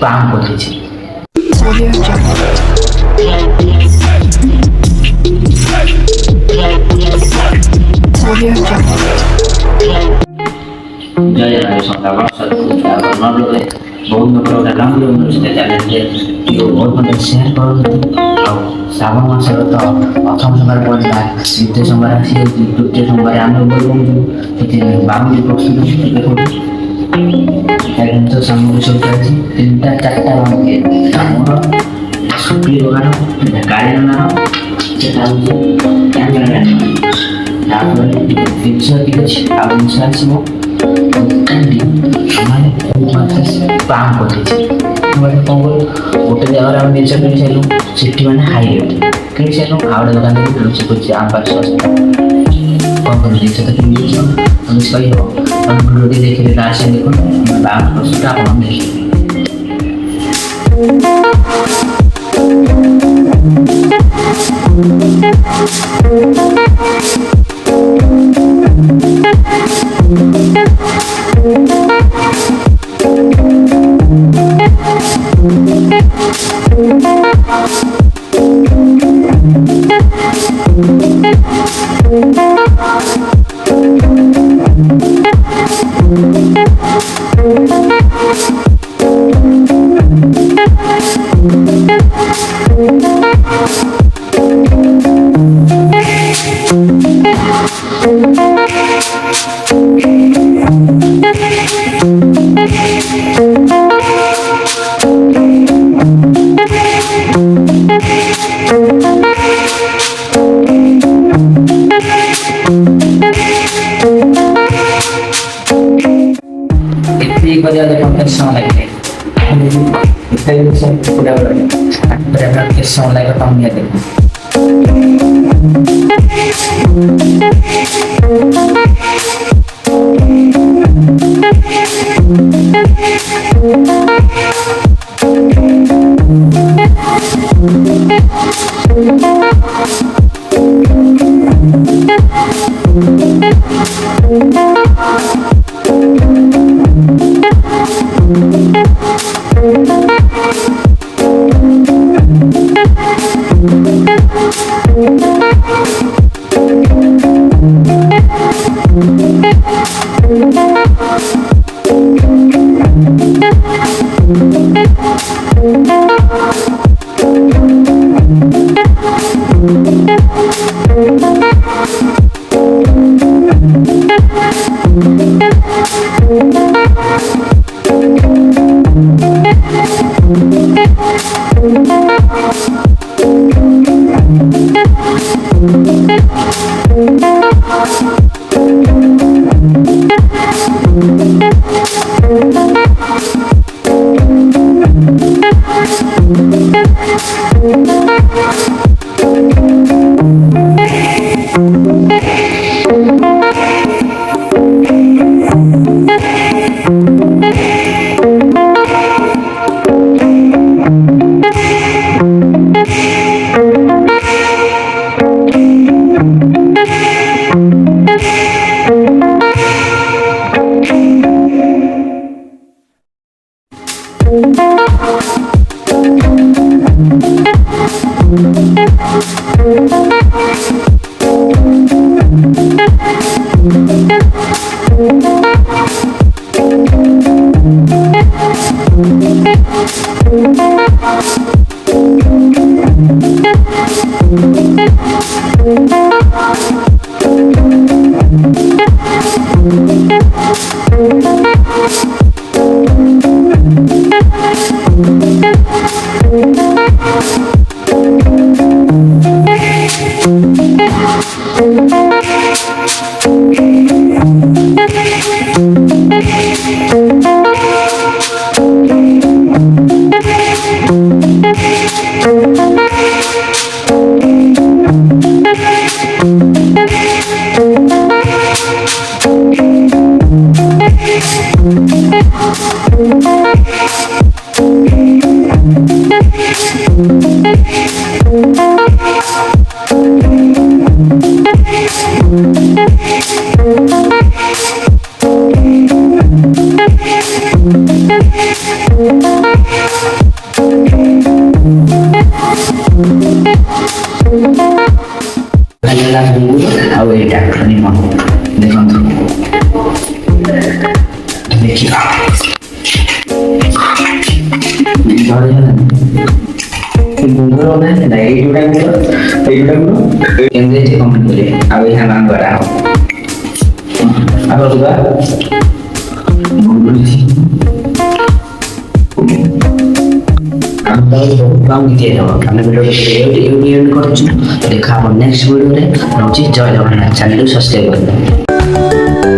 পাম করেছি। बहुत लोग राम्रो च्यालेन्जले यो बहुत सेयर गरौँ ଆଉ ଶ୍ରାବଣ ମାସର ତ ପ୍ରଥମ ସୋମବାର ପଡ଼ିଲା, ଦ୍ୱିତୀୟ ସୋମବାର ଆସିବ, ତୃତୀୟ ସୋମବାର ଆମେ ବୋଲୁଛୁ ସେଥିପାଇଁ ବାହୁଡ଼ି ପ୍ରସ୍ତୁତ ଦେଖନ୍ତୁ ଜିନିଷ ସାମଗ୍ରୀ ସବୁ ଚାଲିଛି। ତିନିଟା ଚାରିଟା ବାହୁଡ଼ି ଆମର ଶୁକ୍ରବାର କାଳିଆନାର ସେଟା ହେଉଛି କ୍ୟାମେରାମ୍ୟାନ୍। ତାପରେ ଜିନିଷ ଟିକେ ଅଛି ଆଉ ଜିନିଷ ଆସିବ ମାନେ ପାମ୍ କରିଦେଇଛି। ମାନେ କ'ଣ କରୁ ଗୋଟେ ଜାଗାରେ ଆମେ ଜିନିଷ କିଣି ସାରିଲୁ, ସେଠି ମାନେ ହାଇ ରେଟ୍ କିଣି ସାରିଲୁ, ଆଉ ଗୋଟେ ଦୋକାନରେ ମିଳୁଛି କରୁଛି ଆମ ପାଖରେ ଶସ୍ତା। କ'ଣ କରୁ ଜିନିଷ ତ କିଣିଦେଇଛୁ ଆମେ କହିବ ଆମେ ଭିଡ଼ିଓଟି ଦେଖିଲେ ଲାଷ୍ଟ ଦେଖନ୍ତୁ ଆମେ ପାମ୍ ପ୍ରସ୍ତୁତ ଆପଣ ଦେଖିବେ। ଗ୍ଲାସ୍ ଗୁଣ୍ଡ ଆଉ ଏଇଟା ନିମ ଦେଖନ୍ତୁ ଦେଖିବା ଗୁଣ୍ଡର ନାହିଁ ନା ଏଇଟା ଗୁଣ୍ଡ କେମିତି ଅଛି କମେଣ୍ଟ କରିବେ ଆଉ ଏହା ନାଁ କରା ହବ ଆଗ ଯିବା ଦେଖା ହବ ନେକ୍ସଟ ଭିଡ଼ିଓରେ ରହୁଛି ଜୟ ଜଗନ୍ନାଥ ଚ୍ୟାନେଲକୁ ସବସ୍କ୍ରାଇବ କରିଦେବେ।